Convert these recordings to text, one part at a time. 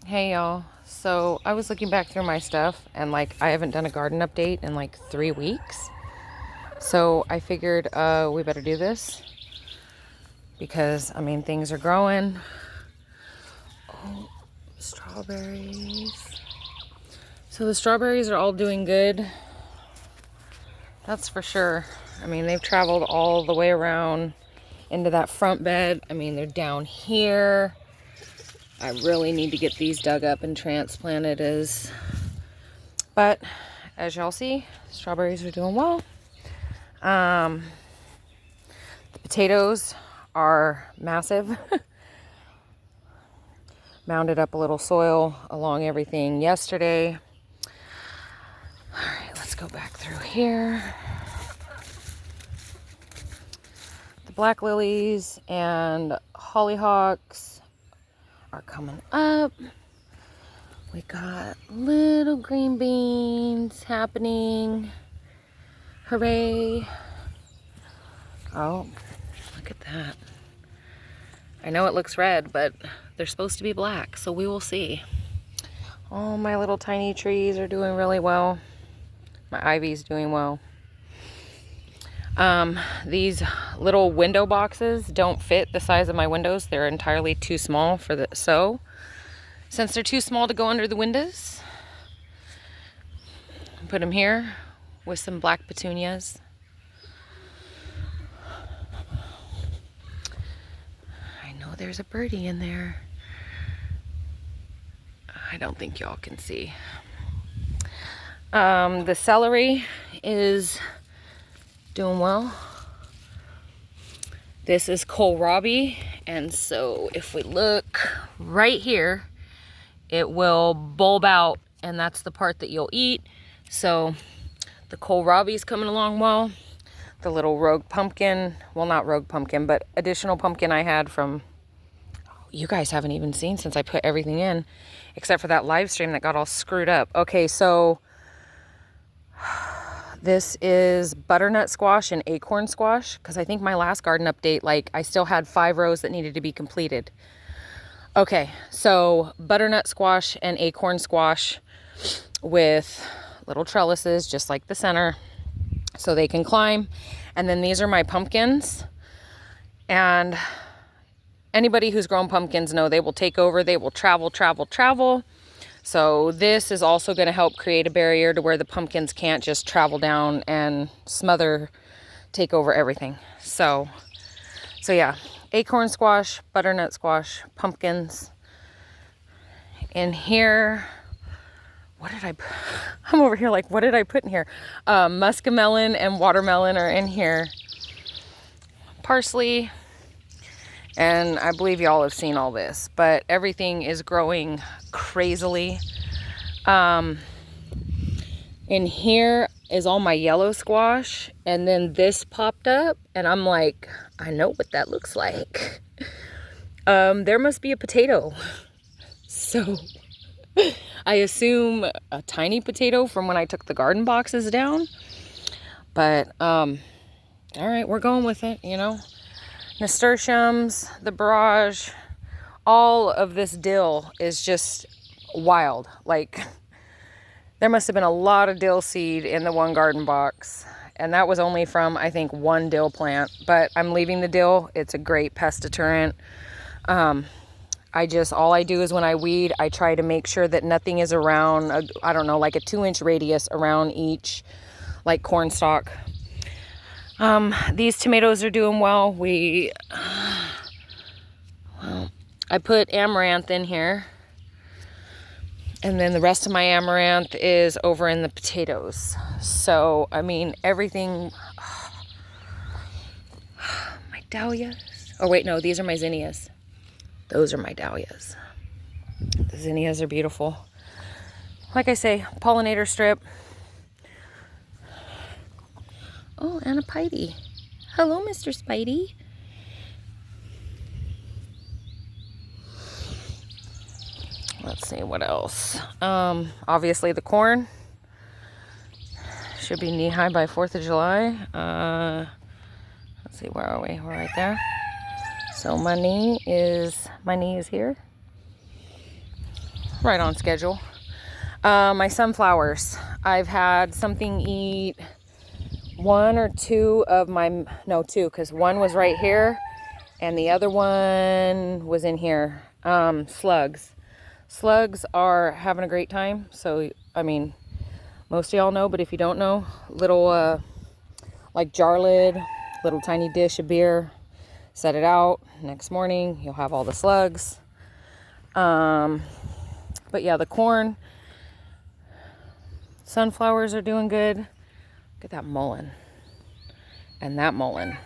Hey y'all. So I was looking back through my stuff and I haven't done a garden update in 3 weeks. So I figured we better do this because things are growing. Oh, strawberries. So the strawberries are all doing good. That's for sure. They've traveled all the way around into that front bed. They're down here. I really need to get these dug up and transplanted but as y'all see, strawberries are doing well. The potatoes are massive. Mounded up a little soil along everything yesterday. All right, let's go back through here. The black lilies and hollyhocks are coming up. We got little green beans happening. Hooray. Oh, look at that. I know it looks red, but they're supposed to be black, so we will see. All my little tiny trees are doing really well. My ivy's doing well. These little window boxes don't fit the size of my windows. They're entirely too small for since they're too small to go under the windows, put them here with some black petunias. I know there's a birdie in there. I don't think y'all can see. The celery is doing well. This is kohlrabi, and so if we look right here, it will bulb out, and that's the part that you'll eat. So the kohlrabi is coming along well. The little rogue pumpkin, well, not rogue pumpkin, but additional pumpkin I had from, you guys haven't even seen since I put everything in, except for that live stream that got all screwed up. Okay, so this is butternut squash and acorn squash, because I think my last garden update, I still had 5 rows that needed to be completed. Okay, so butternut squash and acorn squash with little trellises, just like the center, so they can climb. And then these are my pumpkins. And anybody who's grown pumpkins know they will take over, they will travel. So this is also going to help create a barrier to where the pumpkins can't just travel down and take over everything. So yeah, acorn squash, butternut squash, pumpkins. In here, what did I put? I'm over here what did I put in here? Muskmelon and watermelon are in here. Parsley. And I believe y'all have seen all this, but everything is growing crazily. In here is all my yellow squash, and then this popped up, and I'm like, I know what that looks like. There must be a potato. So I assume a tiny potato from when I took the garden boxes down. But all right, we're going with it, Nasturtiums, the barrage, all of this dill is just wild. There must have been a lot of dill seed in the one garden box. And that was only from, I think, one dill plant. But I'm leaving the dill. It's a great pest deterrent. All I do is when I weed, I try to make sure that nothing is around, a 2-inch radius around each, corn stalk. These tomatoes are doing well. I put amaranth in here. And then the rest of my amaranth is over in the potatoes. So, everything. My dahlias. Oh, wait, no, these are my zinnias. Those are my dahlias. The zinnias are beautiful. Like I say, pollinator strip. Oh, and a Spidey. Hello, Mr. Spidey. Let's see what else. Obviously the corn should be knee-high by 4th of July. Let's see, where are we? We're right there. So my knee is here. right on schedule. My sunflowers, I've had something eat one or two of my, no, two, because one was right here and the other one was in here. Slugs. Slugs are having a great time. So, I mean, most of y'all know, but if you don't know, little, like jar lid, little tiny dish of beer, set it out. Next morning, you'll have all the slugs. But yeah, the corn, sunflowers are doing good. Look at that mullein and that mullein.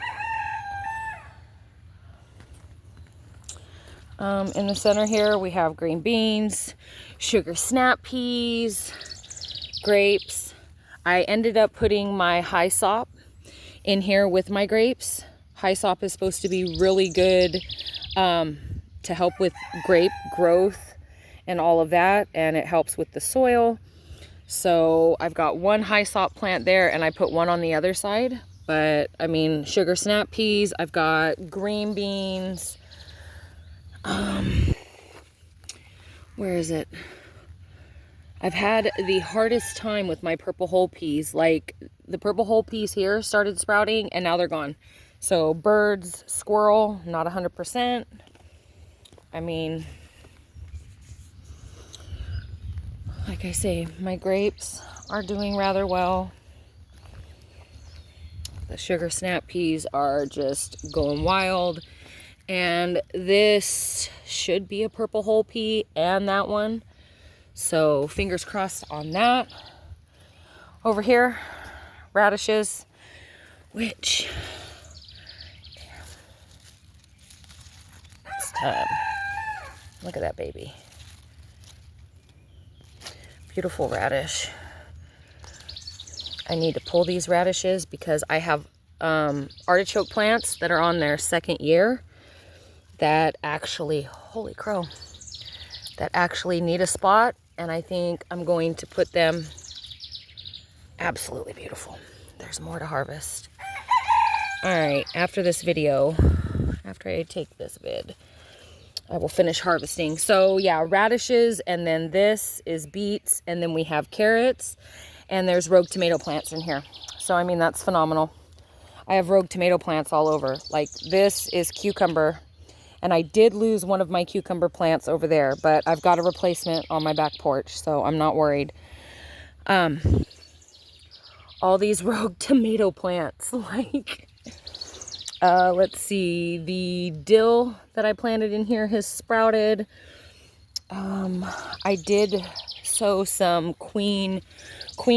In the center here, we have green beans, sugar snap peas, grapes. I ended up putting my Hyssop in here with my grapes. Hyssop is supposed to be really good to help with grape growth and all of that, and it helps with the soil. So I've got one Hyssop plant there, and I put one on the other side. But I mean, sugar snap peas, I've got green beans. Where is it? I've had the hardest time with my purple whole peas. Like, the purple whole peas here started sprouting and now they're gone. So birds, squirrel, not 100%. I mean, like I say, my grapes are doing rather well. The sugar snap peas are just going wild. And this should be a purple whole pea, and that one. So fingers crossed on that. Over here, radishes, which it's time. Look at that baby. Beautiful radish. I need to pull these radishes because I have artichoke plants that are on their second year that actually, holy crow, that actually need a spot, and I think I'm going to put them absolutely beautiful. There's more to harvest. All right, after this video, after I take this vid, I will finish harvesting. So yeah, radishes, and then this is beets, and then we have carrots, and there's rogue tomato plants in here. So I mean, that's phenomenal. I have rogue tomato plants all over. Like, this is cucumber. And I did lose one of my cucumber plants over there, but I've got a replacement on my back porch, so I'm not worried. All these rogue tomato plants, like, let's see, the dill that I planted in here has sprouted. I did sow some Queen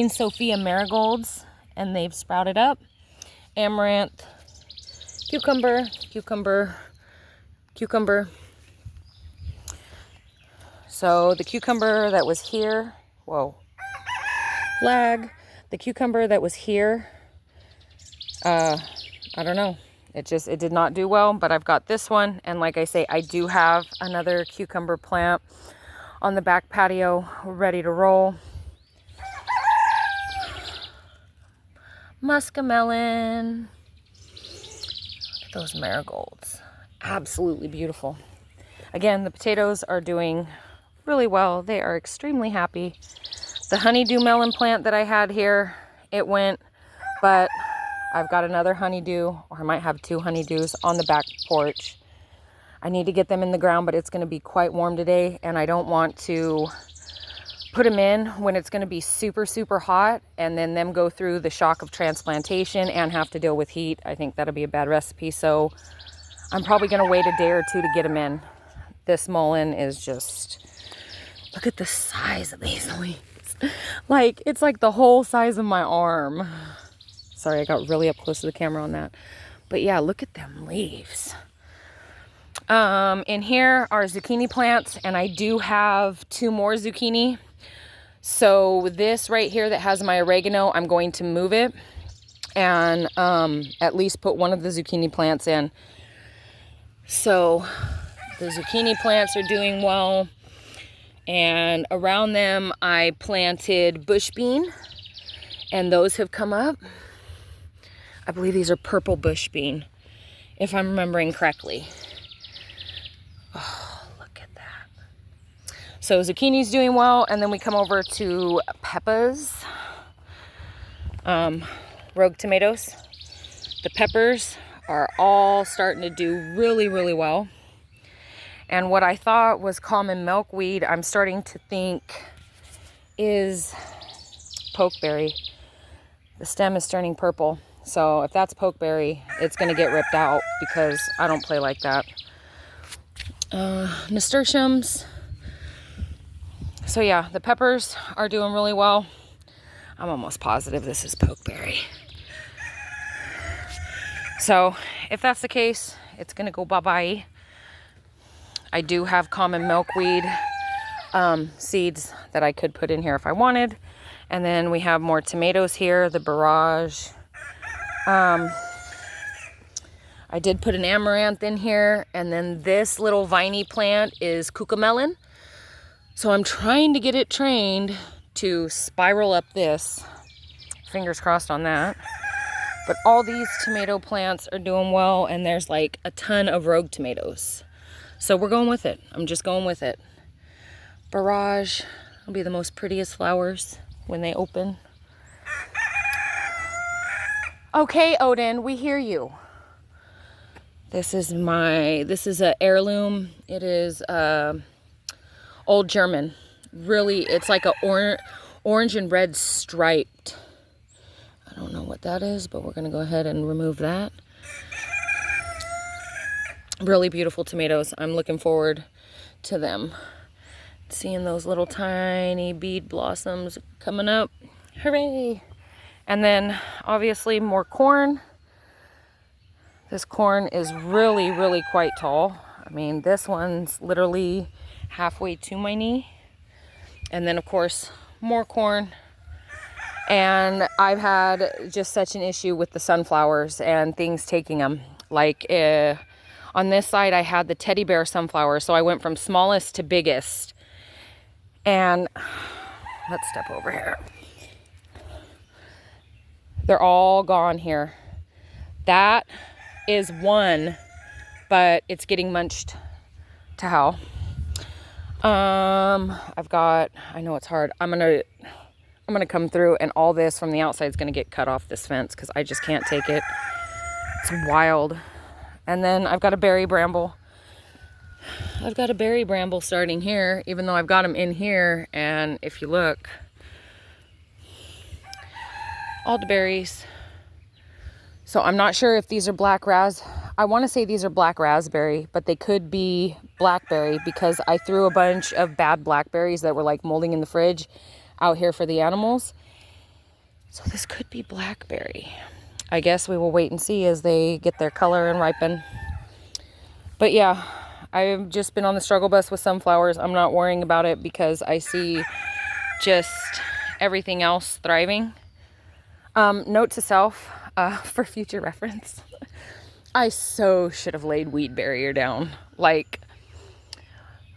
Sophia marigolds, and they've sprouted up. Amaranth, cucumber. So the cucumber that was here, whoa, lag. The cucumber that was here, I don't know. It did not do well, but I've got this one. And like I say, I do have another cucumber plant on the back patio ready to roll. Muskamelon. Look at those marigolds. Absolutely beautiful. Again, the potatoes are doing really well. They are extremely happy. The honeydew melon plant that I had here, it went, but I've got another honeydew, or I might have two honeydews on the back porch. I need to get them in the ground, but it's going to be quite warm today, and I don't want to put them in when it's going to be super, super hot, and then them go through the shock of transplantation and have to deal with heat. I think that'll be a bad recipe, so I'm probably going to wait a day or two to get them in. This mullein is just, look at the size of these leaves. Like, it's like the whole size of my arm. Sorry, I got really up close to the camera on that. But yeah, look at them leaves. In here are zucchini plants, and I do have two more zucchini. So this right here that has my oregano, I'm going to move it and at least put one of the zucchini plants in. So the zucchini plants are doing well, and around them I planted bush bean, and those have come up. I believe these are purple bush bean, if I'm remembering correctly. Oh, look at that. So zucchini's doing well. And then we come over to peppers, rogue tomatoes. The peppers are all starting to do really, really well. And what I thought was common milkweed, I'm starting to think is pokeberry. The stem is turning purple. So if that's pokeberry, it's going to get ripped out because I don't play like that. Nasturtiums. So yeah, the peppers are doing really well. I'm almost positive this is pokeberry. So if that's the case, it's going to go bye-bye. I do have common milkweed seeds that I could put in here if I wanted. And then we have more tomatoes here, the Barrage. I did put an amaranth in here, and then this little viney plant is cucamelon. So I'm trying to get it trained to spiral up this. Fingers crossed on that. But all these tomato plants are doing well, and there's like a ton of rogue tomatoes. So we're going with it. I'm just going with it. Barrage will be the most prettiest flowers when they open. Okay, Odin, we hear you. This is a heirloom. It is old German. Really, it's like a orange and red striped. I don't know what that is, but we're gonna go ahead and remove that. Really beautiful tomatoes. I'm looking forward to them. Seeing those little tiny bead blossoms coming up. Hooray! And then obviously more corn. This corn is really, really quite tall. I mean, this one's literally halfway to my knee. And then of course, more corn. And I've had just such an issue with the sunflowers and things taking them. Like on this side, I had the teddy bear sunflower. So I went from smallest to biggest. And let's step over here. They're all gone here. That is one, but it's getting munched to hell. I know it's hard. I'm gonna come through, and all this from the outside is gonna get cut off this fence because I just can't take it. It's wild. And then I've got a berry bramble. I've got a berry bramble starting here, even though I've got them in here. And if you look, all the berries. So I'm not sure if these are I want to say these are black raspberry, but they could be blackberry because I threw a bunch of bad blackberries that were like molding in the fridge out here for the animals. So this could be blackberry. I guess we will wait and see as they get their color and ripen. But yeah, I've just been on the struggle bus with sunflowers. I'm not worrying about it because I see just everything else thriving. Note to self, for future reference, I so should have laid weed barrier down. Like,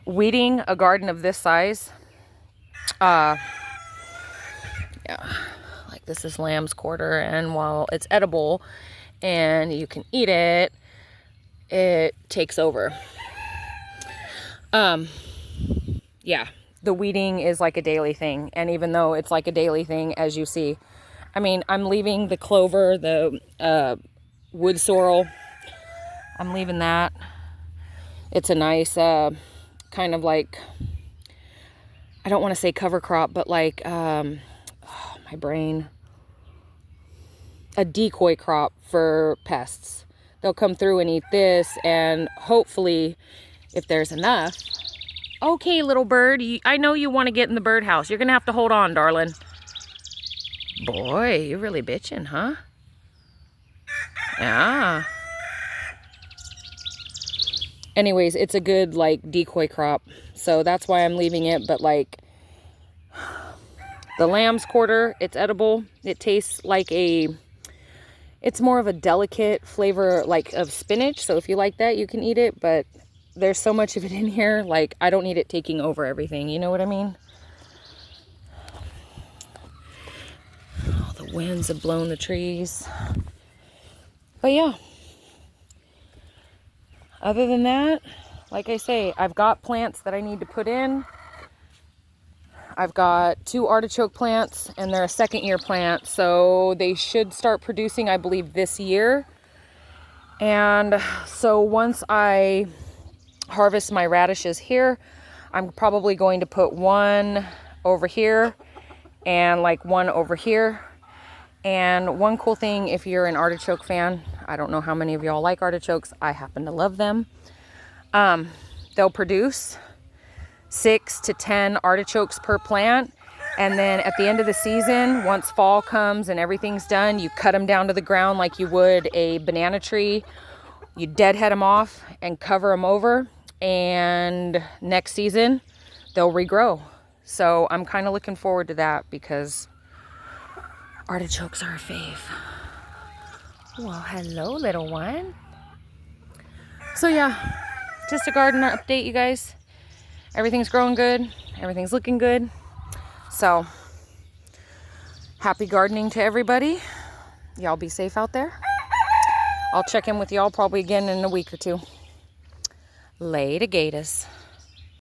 weeding a garden of this size, yeah, like this is lamb's quarter, and while it's edible and you can eat it, it takes over. Yeah, the weeding is like a daily thing, and even though it's like a daily thing, as you see, I mean, I'm leaving the clover, the wood sorrel, I'm leaving that. It's a nice kind of like, I don't want to say cover crop, but like, oh, my brain, a decoy crop for pests. They'll come through and eat this, and hopefully, if there's enough. Okay, little bird, I know you want to get in the birdhouse. You're going to have to hold on, darling. Boy, you're really bitching, huh? Yeah. Anyways, it's a good, like, decoy crop. So that's why I'm leaving it. But, like, the lamb's quarter, it's edible. It tastes like it's more of a delicate flavor, like, of spinach. So if you like that, you can eat it. But there's so much of it in here, like, I don't need it taking over everything. You know what I mean? Oh, the winds have blown the trees. But yeah. Other than that, like I say, I've got plants that I need to put in. I've got 2 artichoke plants, and they're a 2nd-year plant, so they should start producing, I believe, this year. And so once I harvest my radishes here, I'm probably going to put 1 over here and like 1 over here. And one cool thing, if you're an artichoke fan, I don't know how many of y'all like artichokes. I happen to love them. They'll produce 6 to 10 artichokes per plant. And then at the end of the season, once fall comes and everything's done, you cut them down to the ground like you would a banana tree. You deadhead them off and cover them over. And next season, they'll regrow. So I'm kind of looking forward to that because artichokes are a fave. Well, hello, little one. So yeah, just a garden update, you guys. Everything's growing good. Everything's looking good. So, happy gardening to everybody. Y'all be safe out there. I'll check in with y'all probably again in a week or 2. Later, gators.